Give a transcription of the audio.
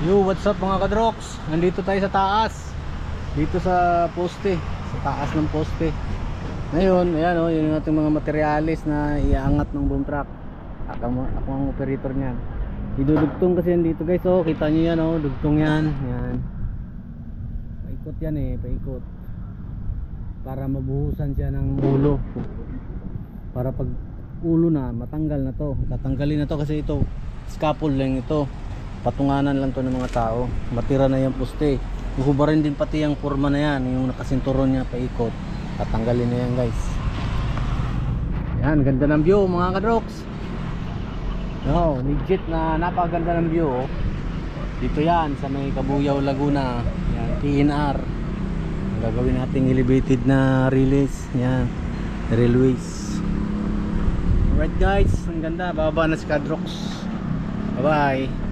Yo, what's up mga kadroks? Nandito tayo sa taas. Dito sa poste, sa taas ng poste. Ngayon, ayan oh, yun yung ating mga materialis na iaangat ng boom truck. Ako ang operator niyan. Idudugtong kasi yan dito guys. Oh, kita niyo yan oh, dugtong yan. Yan. Paikot yan eh, paikot. Para mabuhusan siya ng ulo. Para pag ulo na, matanggal na to. Tatanggalin na to kasi ito, scaffold lang ito. Patunganan lang to ng mga tao. Matira na yung poste. Huhubarin din pati yung forma na yan, yung nakasinturon niya paikot. Tatanggalin na yan guys. Yan, ganda ng view mga kadroks. No, legit na napakaganda ng view oh. Dito yan sa may Cabuyao, Laguna. Yan, PNR. Gagawin nating elevated na release. Yan, railways. Alright guys, ang ganda. Bababa na si kadroks. Bye bye.